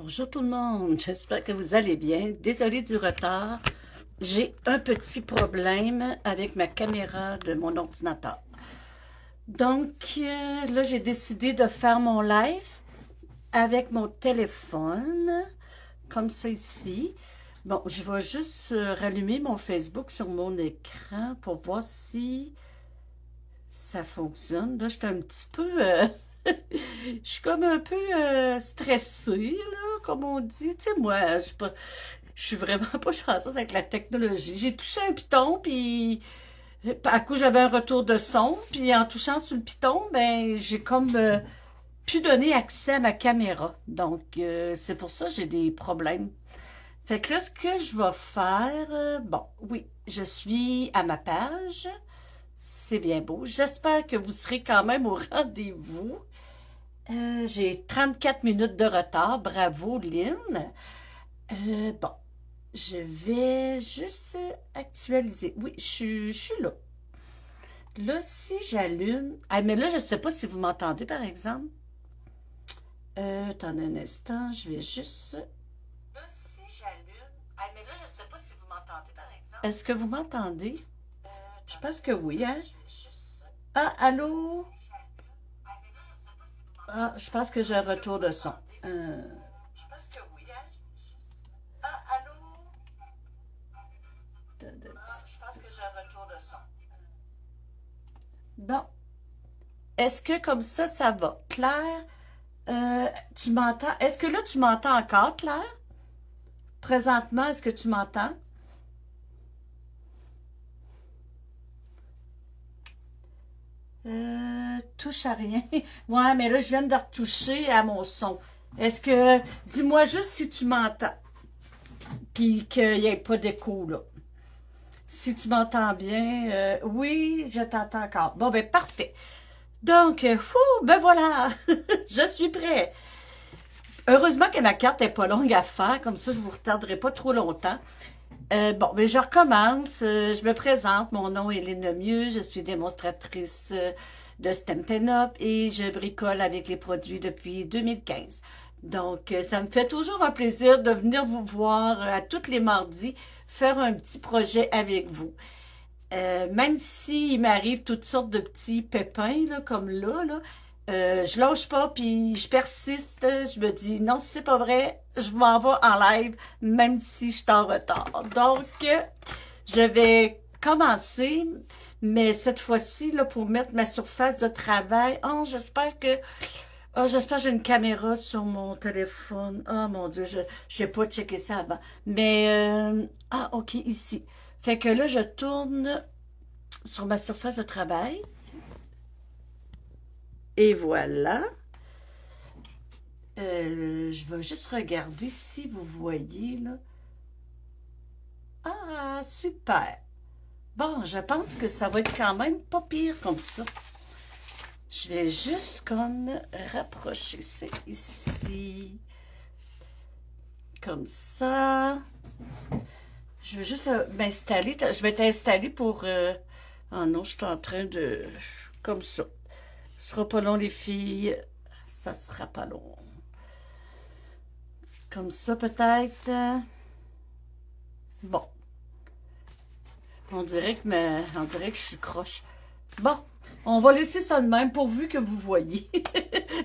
Bonjour tout le monde, j'espère que vous allez bien. Désolée du retard, j'ai un petit problème avec ma caméra de mon ordinateur. Donc là, j'ai décidé de faire mon live avec mon téléphone, comme ça ici. Bon, je vais juste rallumer mon Facebook sur mon écran pour voir si ça fonctionne. Là, je suis un petit peu... je suis comme un peu stressée, là, comme on dit. Tu sais, moi, je suis vraiment pas chanceuse avec la technologie. J'ai touché un piton, puis à coup, j'avais un retour de son, puis en touchant sur le piton, ben, j'ai comme pu donner accès à ma caméra. Donc, c'est pour ça que j'ai des problèmes. Fait que là, ce que je vais faire, bon, oui, je suis à ma page. C'est bien beau. J'espère que vous serez quand même au rendez-vous. J'ai 34 minutes de retard. Bravo, Lynn. Bon, je vais juste actualiser. Oui, je suis là. Là, si j'allume... Ah, mais là, je ne sais pas si vous m'entendez, par exemple. Attendez un instant, je vais juste... Là, si j'allume... Ah, mais là, je ne sais pas si vous m'entendez, par exemple. Est-ce que vous m'entendez? Je pense que oui, hein? Ah, allô? Ah, je pense que j'ai un retour de son. Je pense que oui, hein? Ah, allô? Je pense que j'ai un retour de son. Bon. Est-ce que comme ça va? Claire, tu m'entends? Est-ce que là, tu m'entends encore, Claire? Présentement, est-ce que tu m'entends? Touche à rien. Ouais, mais là, je viens de retoucher à mon son. Est-ce que... Dis-moi juste si tu m'entends. Puis qu'il n'y ait pas d'écho, là. Si tu m'entends bien, oui, je t'entends encore. Bon, ben parfait. Donc, ben voilà, je suis prêt. Heureusement que ma carte n'est pas longue à faire, comme ça je vous retarderai pas trop longtemps. Bon, ben je recommence, je me présente, mon nom est Lynn Lemieux, je suis démonstratrice de Stampin' Up et je bricole avec les produits depuis 2015. Donc, ça me fait toujours un plaisir de venir vous voir à tous les mardis, faire un petit projet avec vous. Même s'il m'arrive toutes sortes de petits pépins, là, comme là, je lâche pas, puis je persiste. Je me dis, non, si c'est pas vrai, je m'en vais en live, même si je suis en retard. Donc, je vais commencer, mais cette fois-ci, là, pour mettre ma surface de travail. Oh, j'espère que j'ai une caméra sur mon téléphone. Oh mon Dieu, je n'ai pas checké ça avant. Mais, ok, ici. Fait que là, je tourne sur ma surface de travail. Et voilà. Je vais juste regarder si vous voyez, là. Ah, super. Bon, je pense que ça va être quand même pas pire comme ça. Je vais juste comme rapprocher ça ici. Comme ça. Je veux juste m'installer. Je vais t'installer pour... Oh non, je suis en train de... Comme ça. Ce sera pas long, les filles. Ça sera pas long. Comme ça, peut-être. Bon. On dirait que je suis croche. Bon. On va laisser ça de même pourvu que vous voyez.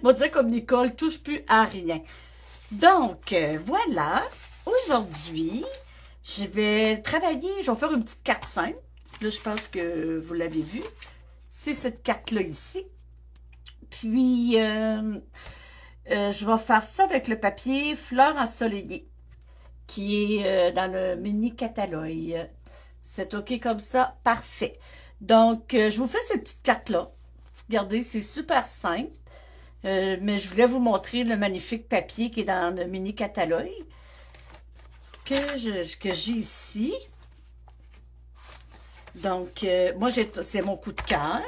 On va dire comme Nicole, touche plus à rien. Donc, voilà. Aujourd'hui, je vais travailler. Je vais faire une petite carte simple. Là, je pense que vous l'avez vu. C'est cette carte-là ici. Puis, je vais faire ça avec le papier Fleurs ensoleillées, qui est dans le mini catalogue. C'est OK comme ça? Parfait. Donc, je vous fais cette petite carte-là. Regardez, c'est super simple. Mais je voulais vous montrer le magnifique papier qui est dans le mini catalogue que j'ai ici. Donc, moi, c'est mon coup de cœur.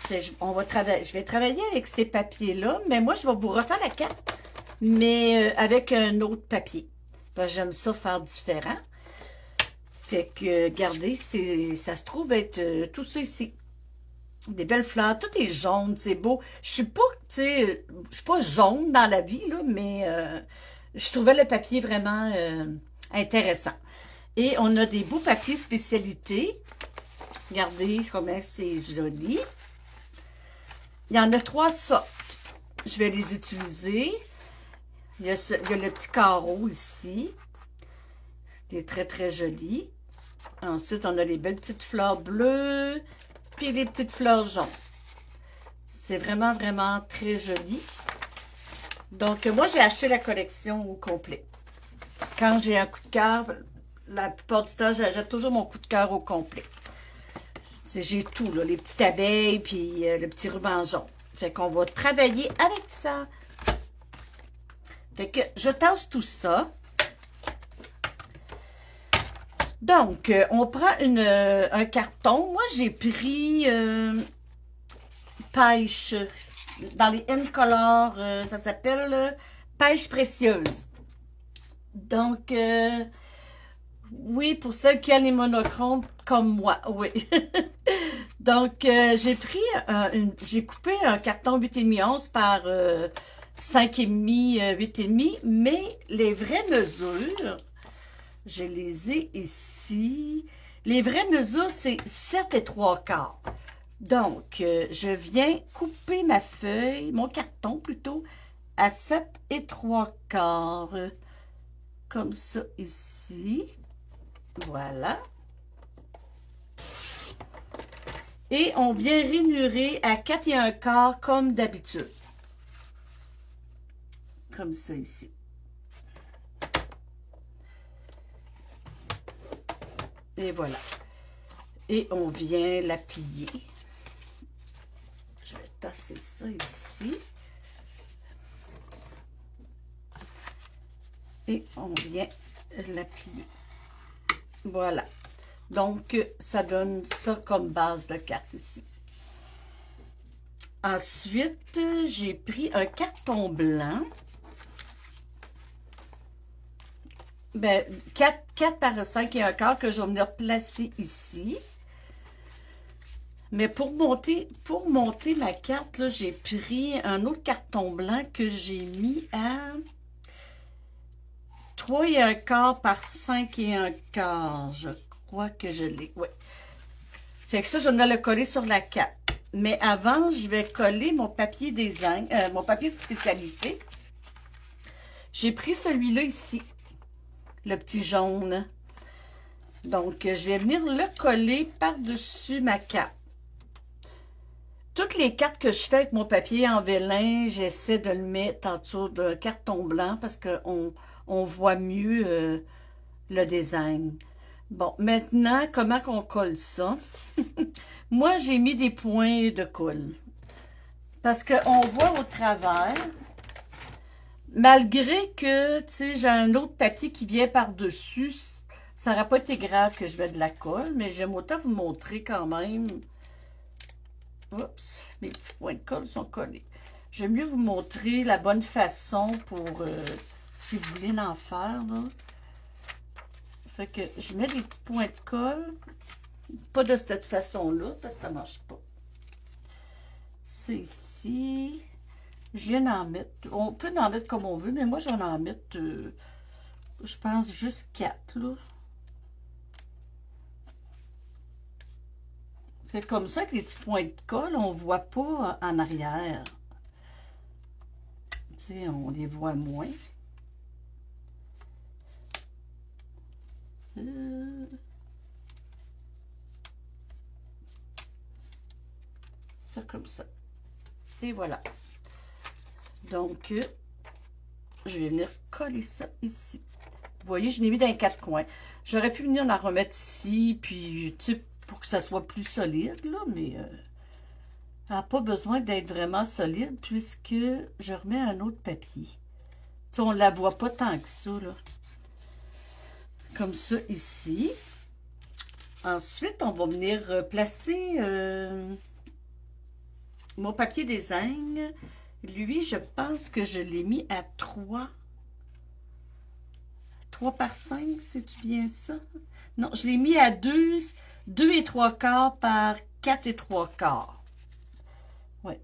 Je vais travailler avec ces papiers-là, mais moi, je vais vous refaire la carte, mais avec un autre papier. Parce que j'aime ça faire différent. Fait que, regardez, ça se trouve être tout ça ici. Des belles fleurs, tout est jaune, c'est beau. Je suis pas sais, je suis pas jaune dans la vie, là, mais je trouvais le papier vraiment intéressant. Et on a des beaux papiers spécialités. Regardez comment c'est joli. Il y en a 3 sortes. Je vais les utiliser. Il y a le petit carreau ici. C'est très, très joli. Ensuite, on a les belles petites fleurs bleues. Puis les petites fleurs jaunes. C'est vraiment, vraiment très joli. Donc, moi, j'ai acheté la collection au complet. Quand j'ai un coup de cœur, la plupart du temps, j'achète toujours mon coup de cœur au complet. J'ai tout, là, les petites abeilles, puis le petit ruban jaune. Fait qu'on va travailler avec ça. Fait que je tasse tout ça. Donc, on prend un carton. Moi, j'ai pris pêche dans les N-Color. Ça s'appelle pêche précieuse. Donc, oui, pour celles qui ont les monochromes comme moi, oui. Donc, j'ai coupé un carton 8,5 onces par 5,5, 8,5, mais les vraies mesures, je les ai ici. Les vraies mesures, c'est 7 et 3/4. Donc, je viens couper ma feuille, mon carton plutôt, à 7 et 3/4. Comme ça ici. Voilà. Et on vient rainurer à 4 et 1/4 comme d'habitude. Comme ça ici. Et voilà. Et on vient la plier. Je vais tasser ça ici. Et on vient la plier. Voilà. Donc, ça donne ça comme base de carte ici. Ensuite, j'ai pris un carton blanc. Ben, 4 par 5 et 1/4 que je vais venir placer ici. Mais pour monter ma carte, là, j'ai pris un autre carton blanc que j'ai mis à 3 et 1/4 par 5 et 1/4. Je crois que je l'ai. Oui. Fait que ça, je vais le coller sur la carte. Mais avant, je vais coller mon papier design, mon papier de spécialité. J'ai pris celui-là ici, le petit jaune. Donc, je vais venir le coller par-dessus ma carte. Toutes les cartes que je fais avec mon papier en vélin, j'essaie de le mettre en dessous d'un carton blanc parce qu'on voit mieux le design. Bon, maintenant, comment qu'on colle ça? Moi, j'ai mis des points de colle. Parce qu'on voit au travers, malgré que, tu sais, j'ai un autre papier qui vient par-dessus, ça n'aurait pas été grave que je mette de la colle, mais j'aime autant vous montrer quand même. Oups, mes petits points de colle sont collés. J'aime mieux vous montrer la bonne façon pour, si vous voulez en faire, là. Fait que je mets des petits points de colle. Pas de cette façon-là, parce que ça ne marche pas. C'est ici. Je viens d'en mettre. On peut en mettre comme on veut, mais moi, je vais en mettre, je pense, juste 4, là. C'est comme ça que les petits points de colle, on ne voit pas en arrière. Tu sais, on les voit moins. Ça comme ça. Et voilà. Donc, je vais venir coller ça ici. Vous voyez, je l'ai mis dans les 4 coins. J'aurais pu venir en remettre ici, puis, tu sais, pour que ça soit plus solide, là, mais elle n'a pas besoin d'être vraiment solide, puisque je remets un autre papier. Tu sais, on ne la voit pas tant que ça, là. Comme ça, ici. Ensuite, on va venir placer mon papier design. Lui, je pense que je l'ai mis à 3. 3 par 5, c'est-tu bien ça? Non, je l'ai mis à 2 et 3/4 par 4 et 3/4. Oui.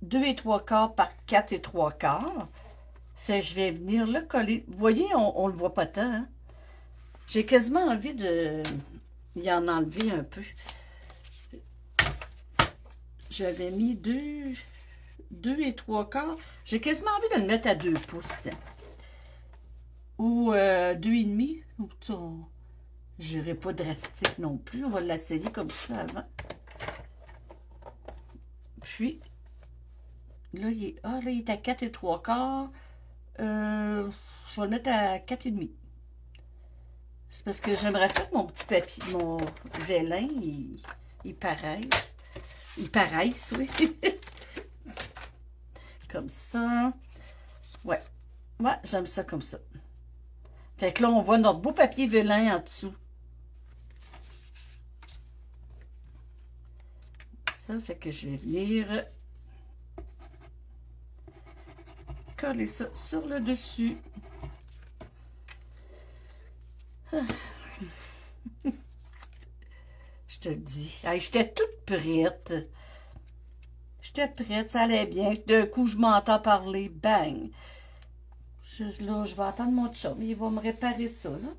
2 et 3/4 par 4 et 3/4. Fait que je vais venir le coller. Vous voyez, on le voit pas tant, hein? J'ai quasiment envie de y en enlever un peu. J'avais mis 2 et 3/4. J'ai quasiment envie de le mettre à 2 pouces, tiens. Ou 2,5. Je n'irai pas drastique non plus. On va l'essayer comme ça avant. Puis, là, là, il est à 4 et 3/4. Je vais le mettre à 4,5. C'est parce que j'aimerais ça que mon petit papier, mon vélin, il paraisse. Il paraisse, oui. Comme ça. Ouais. Ouais, j'aime ça comme ça. Fait que là, on voit notre beau papier vélin en dessous. Ça fait que je vais venir coller ça sur le dessus. Je te dis. Hey, j'étais toute prête. J'étais prête, ça allait bien. D'un coup, je m'entends parler. Bang! Là, je vais attendre mon chum. Il va me réparer ça, là.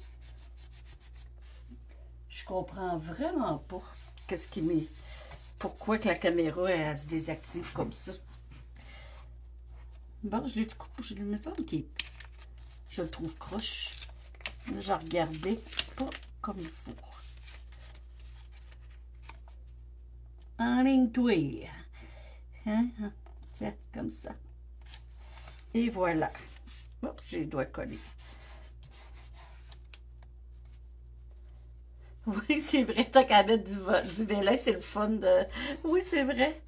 Je comprends vraiment pas qu'est-ce qui m'est... Pourquoi que la caméra, elle se désactive comme ça. Bon, je l'ai du coup, je le mets ça, ok. Je le trouve croche. Là, j'ai regardé pas comme il faut. En ligne douée. Hein? Tiens, comme ça. Et voilà. Oups, j'ai les doigts collés. Oui, c'est vrai, tant qu'à mettre du vélin, c'est le fun de... Oui, c'est vrai.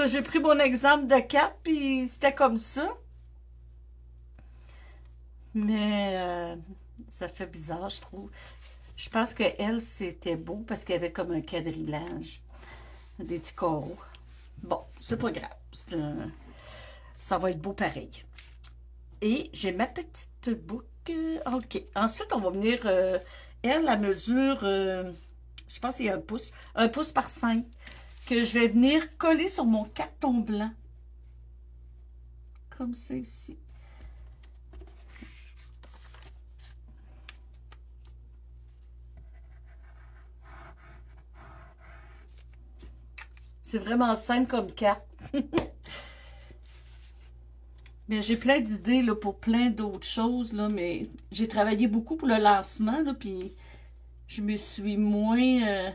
J'ai pris mon exemple de 4, puis c'était comme ça. Mais ça fait bizarre, je trouve. Je pense que elle, c'était beau parce qu'il y avait comme un quadrillage. Des petits carreaux. Bon, c'est pas grave. Ça va être beau pareil. Et j'ai ma petite boucle. OK. Ensuite, on va venir... elle, la mesure... je pense qu'il y a 1 pouce. 1 pouce par 5. Que je vais venir coller sur mon carton blanc. Comme ça ici. C'est vraiment simple comme carte. Mais j'ai plein d'idées là, pour plein d'autres choses, là, mais j'ai travaillé beaucoup pour le lancement, là, puis je me suis moins...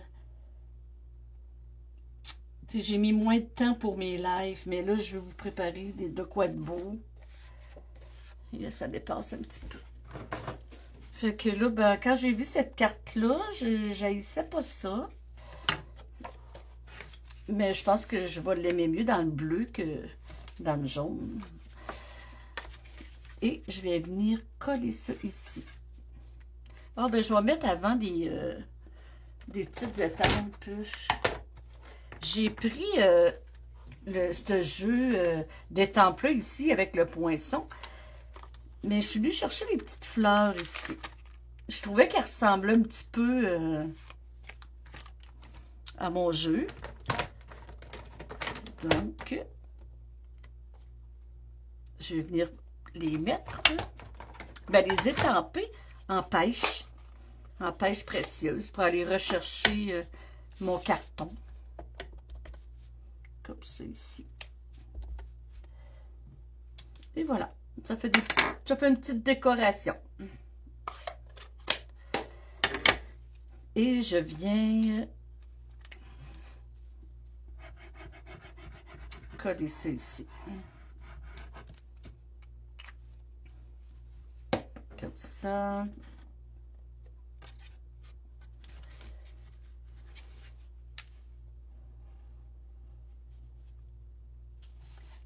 j'ai mis moins de temps pour mes lives, mais là, je vais vous préparer de quoi de beau. Et là, ça dépasse un petit peu. Fait que là, ben, quand j'ai vu cette carte-là, j'haïssais pas ça. Mais je pense que je vais l'aimer mieux dans le bleu que dans le jaune. Et je vais venir coller ça ici. Ah, ben, je vais mettre avant des petites étampes. J'ai pris ce jeu d'étampes-là ici avec le poinçon. Mais je suis venue chercher les petites fleurs ici. Je trouvais qu'elles ressemblaient un petit peu à mon jeu. Donc, je vais venir les mettre, ben, les étamper en pêche précieuse pour aller rechercher mon carton. Comme ça ici. Et voilà, ça fait une petite décoration. Et je viens coller ça ici. Comme ça.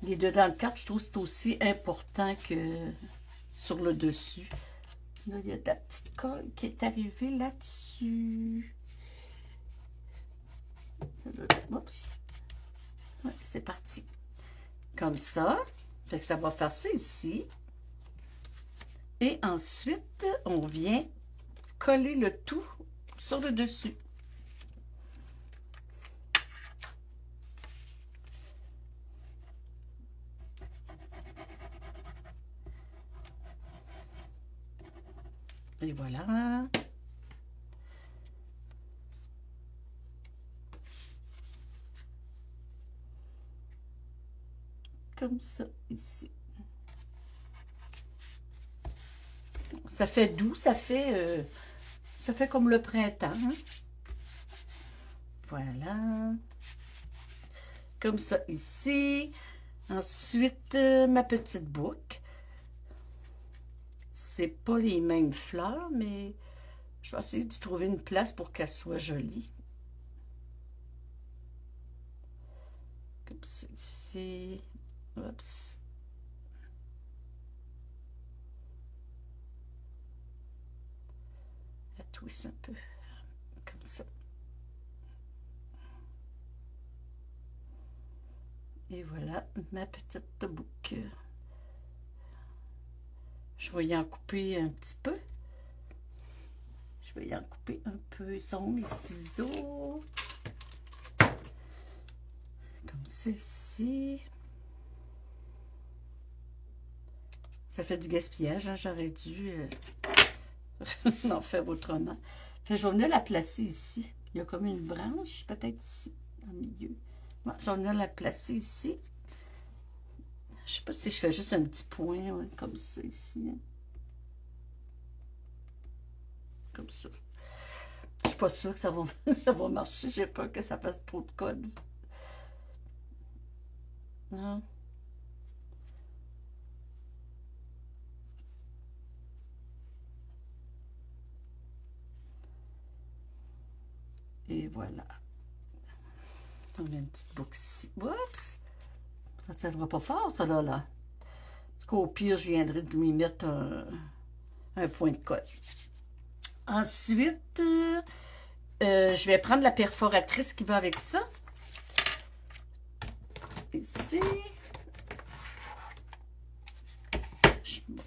Les dedans de carte, je trouve que c'est aussi important que sur le dessus. Là, il y a de la petite colle qui est arrivée là-dessus. Oups. Ouais, c'est parti. Comme ça. Fait que ça va faire ça ici. Et ensuite, on vient coller le tout sur le dessus. Et voilà. Comme ça, ici. Ça fait doux, ça fait comme le printemps. Hein? Voilà. Comme ça, ici. Ensuite, ma petite boucle. C'est pas les mêmes fleurs, mais je vais essayer de trouver une place pour qu'elle soit jolie. Comme ça, ici. Oups. Elle twist un peu. Comme ça. Et voilà ma petite boucle. Je vais y en couper un petit peu. Je vais y en couper un peu. Ils sont mes ciseaux. Comme ceci. Ça fait du gaspillage, hein? J'aurais dû en faire autrement. Fait, je vais venir la placer ici. Il y a comme une branche, peut-être ici, au milieu. Ouais, je vais venir la placer ici. Je sais pas si je fais juste un petit point, ouais, comme ça ici. Hein. Comme ça. Je suis pas sûre que ça va, ça va marcher. J'ai peur que ça fasse trop de code. Non. Et voilà. On a une petite boucle ici. Oups! Ça ne tiendra pas fort, ça, là. Au pire, je viendrai de lui mettre un point de colle. Ensuite, je vais prendre la perforatrice qui va avec ça. Ici.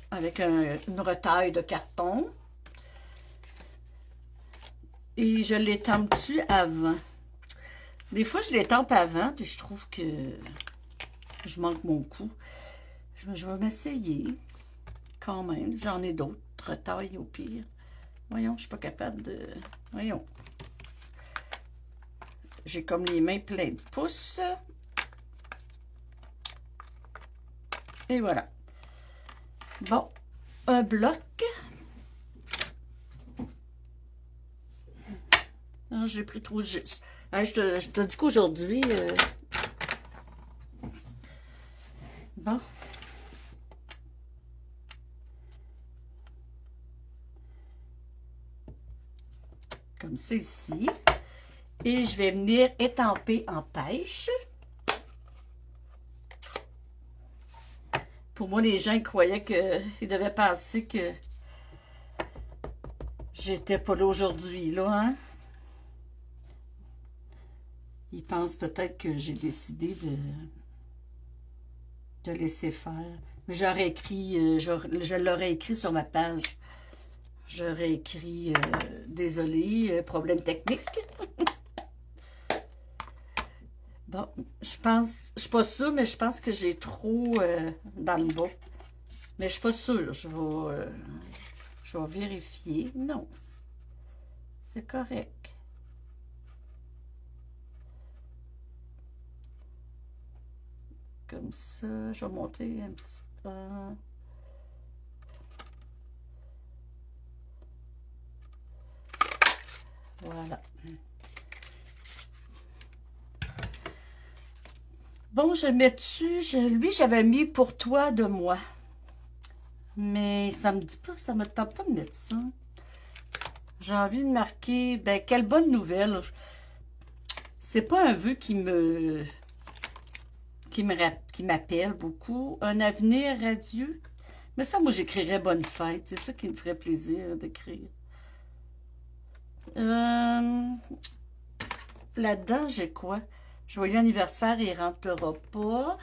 Avec une retaille de carton. Et je l'étampe dessus avant. Des fois, je l'étampe avant, puis je trouve que je manque mon coup. Je vais m'essayer quand même. J'en ai d'autres retailles au pire. Voyons, je suis pas capable de... Voyons. J'ai comme les mains pleines de pouces. Et voilà. Bon, un bloc. Non, je l'ai pris trop juste. Hein, je te dis qu'aujourd'hui... Bon. Comme ça ici. Et je vais venir étamper en pêche. Pour moi, les gens croyaient qu'ils devaient penser que j'étais pas là aujourd'hui, là, hein? Ils pensent peut-être que j'ai décidé de laisser faire. Mais j'aurais écrit, je l'aurais écrit sur ma page. J'aurais écrit, désolé, problème technique. Bon, je pense, je suis pas sûre, mais je pense que j'ai trop dans le bas. Mais je suis pas sûre, je vais vérifier. Non, c'est correct. Comme ça, je vais monter un petit peu. Voilà. Bon, je mets dessus. Lui, j'avais mis pour toi de moi. Mais ça me dit pas, ça me tente pas de mettre ça. J'ai envie de marquer, ben, quelle bonne nouvelle. C'est pas un vœu qui m'appelle beaucoup. Un avenir radieux. Mais ça, moi, j'écrirais bonne fête. C'est ça qui me ferait plaisir d'écrire. Là-dedans, j'ai quoi? Joyeux anniversaire, il ne rentrera pas.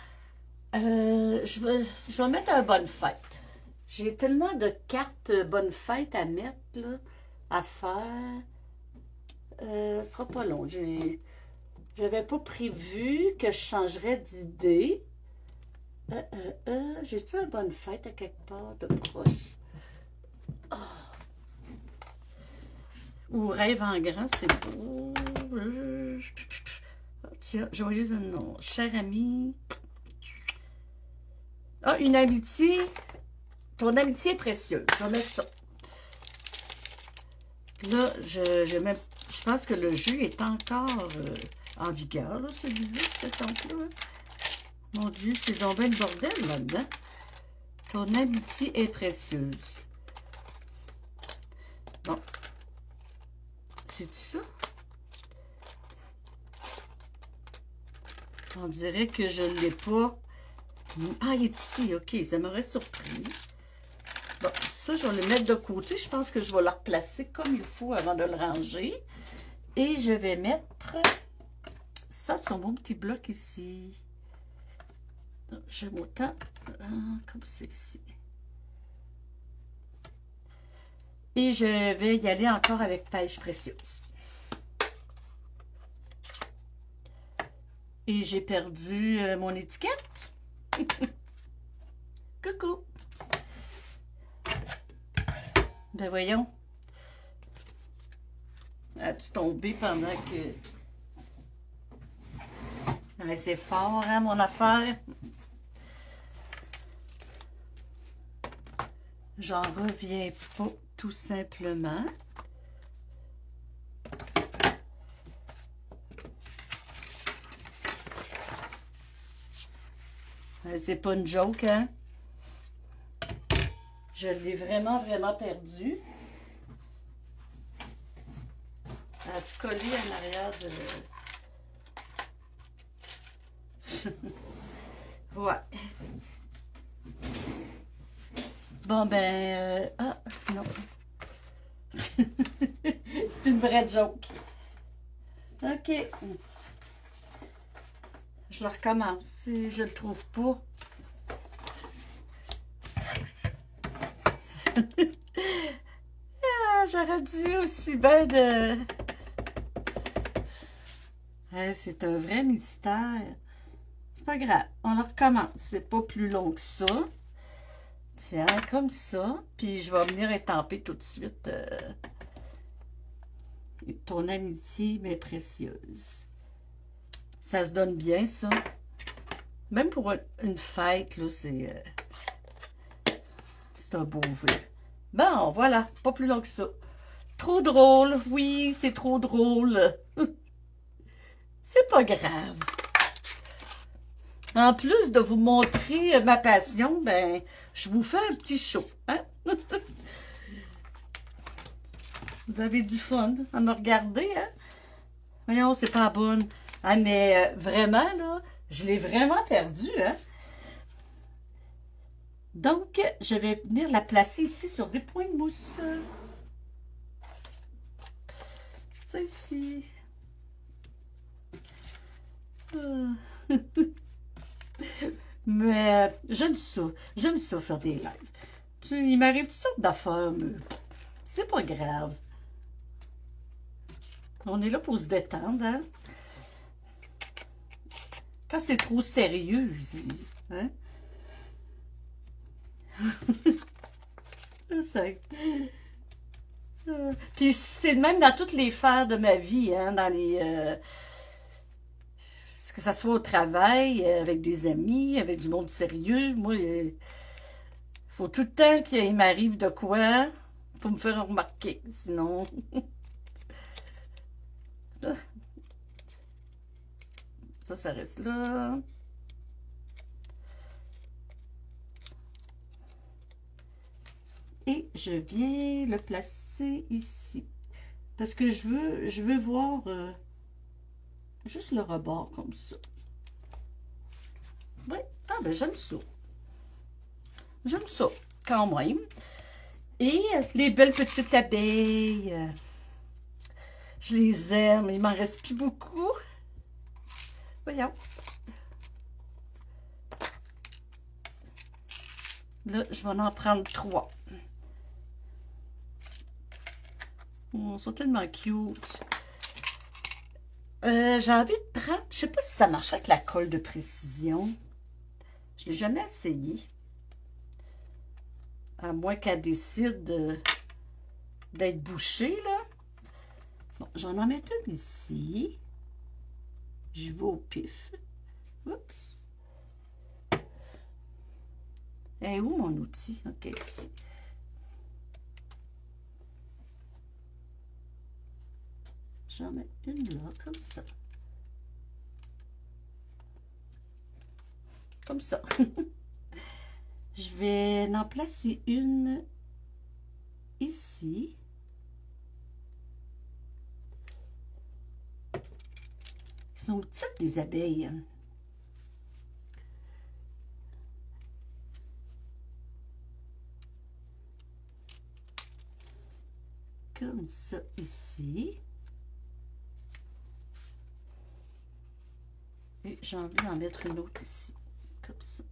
Je vais mettre un bonne fête. J'ai tellement de cartes bonne fête à mettre, là, à faire. Ce sera pas long. J'avais pas prévu que je changerais d'idée. J'ai-tu une bonne fête à quelque part de proche? Oh. Ou Rêve en grand, c'est beau. Tiens, joyeuse, non. Cher ami. Ah, une amitié. Ton amitié est précieuse. Je vais mettre ça. Là, je pense que le jeu est encore en vigueur, là, celui-là, cet temps-là. Mon Dieu, c'est donc bien le bordel là-dedans. Ton amitié est précieuse. Bon. C'est ça? On dirait que je ne l'ai pas. Ah, il est ici. OK, ça m'aurait surpris. Bon, ça, je vais le mettre de côté. Je pense que je vais le replacer comme il faut avant de le ranger. Et je vais mettre ça sur mon petit bloc ici. J'aime autant comme ceci. Et je vais y aller encore avec Pêche précieuse. Et j'ai perdu mon étiquette. Coucou. Ben voyons. As-tu tombé pendant que... Ouais, c'est fort, hein, mon affaire. J'en reviens pas, tout simplement. C'est pas une joke, hein? Je l'ai vraiment, vraiment perdu. As-tu collé en arrière de... Ouais. Bon, ben... Ah, non. C'est une vraie joke. OK. Je le recommence si je le trouve pas. Ah, j'aurais dû aussi bien de... C'est un vrai mystère. C'est pas grave. On le recommence. C'est pas plus long que ça. Tiens, comme ça. Puis je vais venir étamper tout de suite ton amitié, mais précieuse. Ça se donne bien, ça. Même pour une fête, là, c'est un beau vœu. Bon, voilà. Pas plus long que ça. Trop drôle. Oui, c'est trop drôle. C'est pas grave. En plus de vous montrer ma passion, ben, je vous fais un petit show. Hein? Vous avez du fun à me regarder, hein? Voyons, c'est pas bonne. Ah, mais vraiment, là, je l'ai vraiment perdu, hein? Donc, je vais venir la placer ici sur des points de mousse. Ça ici. Mais j'aime ça. J'aime ça faire des lives. Il m'arrive toutes sortes d'affaires, mais c'est pas grave. On est là pour se détendre, hein? Quand c'est trop sérieux, hein? Puis c'est même dans toutes les sphères de ma vie, hein? Dans les... que ça soit au travail, avec des amis, avec du monde sérieux. Moi, il faut tout le temps qu'il m'arrive de quoi pour me faire remarquer. Sinon... Ça reste là. Et je viens le placer ici. Parce que je veux voir juste le rebord comme ça. Oui, ah ben j'aime ça. J'aime ça, quand même. Et les belles petites abeilles. Je les aime, il m'en reste plus beaucoup. Voyons. Là, je vais en prendre 3. Oh, ils sont tellement cute. J'ai envie de prendre... Je sais pas si ça marche avec la colle de précision. Je l'ai jamais essayé. À moins qu'elle décide d'être bouchée, là. Bon, j'en en mets une ici. Je vais au pif. Oups. Et où mon outil? OK, ici. J'en mets une là, comme ça. Comme ça. Je vais en placer une ici. Ils sont petites, les abeilles. Comme ça, ici. Et j'ai envie d'en mettre une autre ici. Comme ça.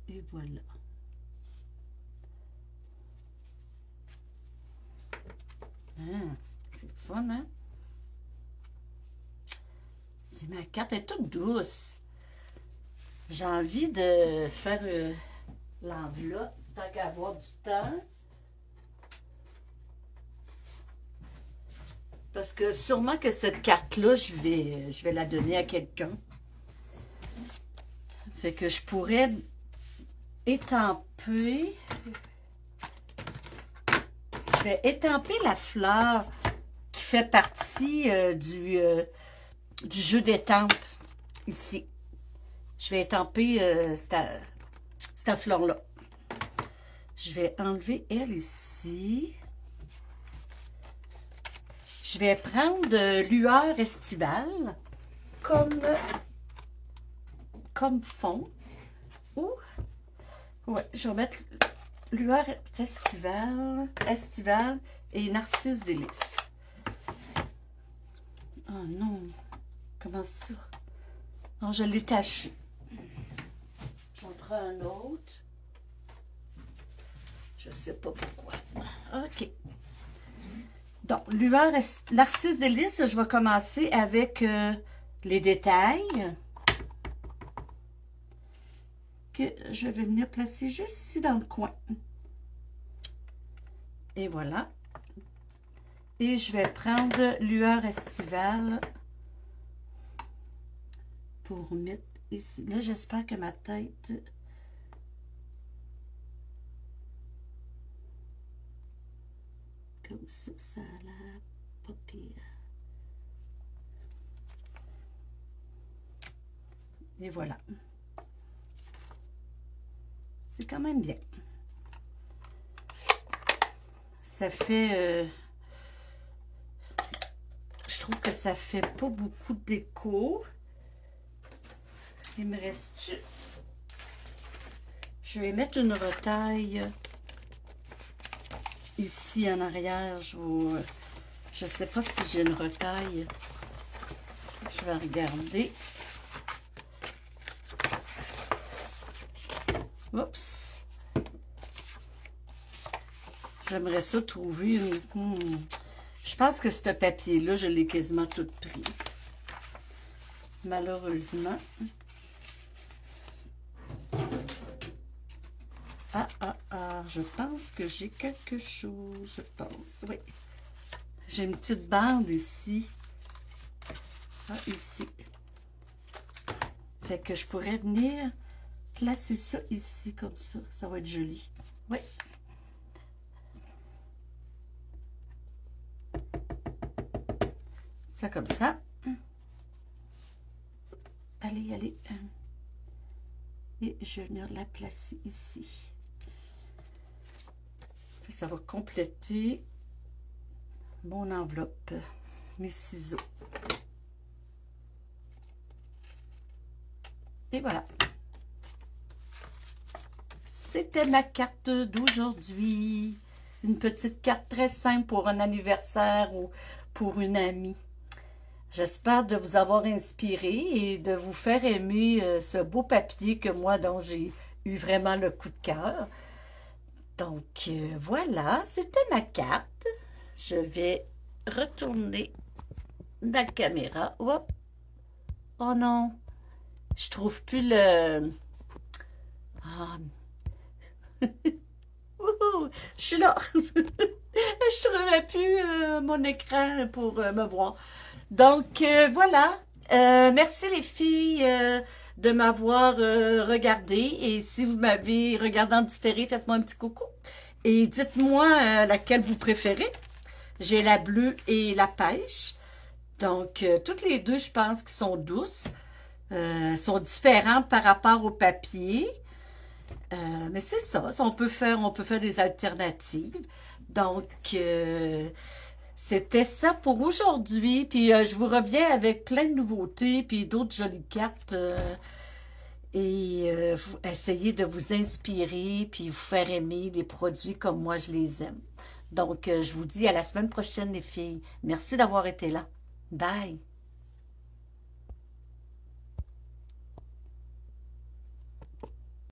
Et voilà. C'est fun, hein? Ma carte est toute douce. J'ai envie de faire l'enveloppe tant qu'à avoir du temps. Parce que sûrement que cette carte-là, je vais la donner à quelqu'un. Fait que je pourrais étamper. Je vais étamper la fleur qui fait partie du jeu d'étampe ici. Je vais étamper cette fleur-là. Je vais enlever elle ici. Je vais prendre lueur estivale comme fond. Ou, ouais, je vais mettre lueur estivale et narcisse délice. Oh non, comment ça? Non, je l'ai taché. J'en prends un autre. Je ne sais pas pourquoi. OK. Donc, lueur narcisse délice, je vais commencer avec les détails que je vais venir placer juste ici dans le coin. Et voilà. Et je vais prendre lueur estivale pour mettre ici. Là, j'espère que ma tête... Comme ça, ça a l'air pas pire. Et voilà. C'est quand même bien. Ça fait... je trouve que ça fait pas beaucoup de déco. Il me reste... Je vais mettre une retaille ici en arrière. Je sais pas si j'ai une retaille. Je vais regarder. Oups. J'aimerais ça trouver une... Je pense que ce papier-là, je l'ai quasiment tout pris. Malheureusement. Je pense que j'ai quelque chose, je pense, oui. J'ai une petite bande ici. Ici. Fait que je pourrais venir placer ça ici, comme ça. Ça va être joli. Oui. Ça comme ça. Allez, allez. Et je vais venir la placer ici. Puis ça va compléter mon enveloppe, mes ciseaux. Et voilà. C'était ma carte d'aujourd'hui. Une petite carte très simple pour un anniversaire ou pour une amie. J'espère de vous avoir inspiré et de vous faire aimer ce beau papier que moi, dont j'ai eu vraiment le coup de cœur. Donc, voilà, c'était ma carte. Je vais retourner dans la caméra. Hop. Oh non, je trouve plus le... Wouhou! Je suis là. Je trouverais plus mon écran pour me voir. Donc, voilà. Merci les filles de m'avoir regardé. Et si vous m'avez regardé en différé, faites-moi un petit coucou. Et dites-moi laquelle vous préférez. J'ai la bleue et la pêche. Donc, toutes les deux, je pense, qui sont douces. Sont différentes par rapport au papier. Mais c'est ça, on peut faire des alternatives. Donc, c'était ça pour aujourd'hui. Puis, je vous reviens avec plein de nouveautés, puis d'autres jolies cartes. Vous essayez de vous inspirer, puis vous faire aimer des produits comme moi, je les aime. Donc, je vous dis à la semaine prochaine, les filles. Merci d'avoir été là. Bye!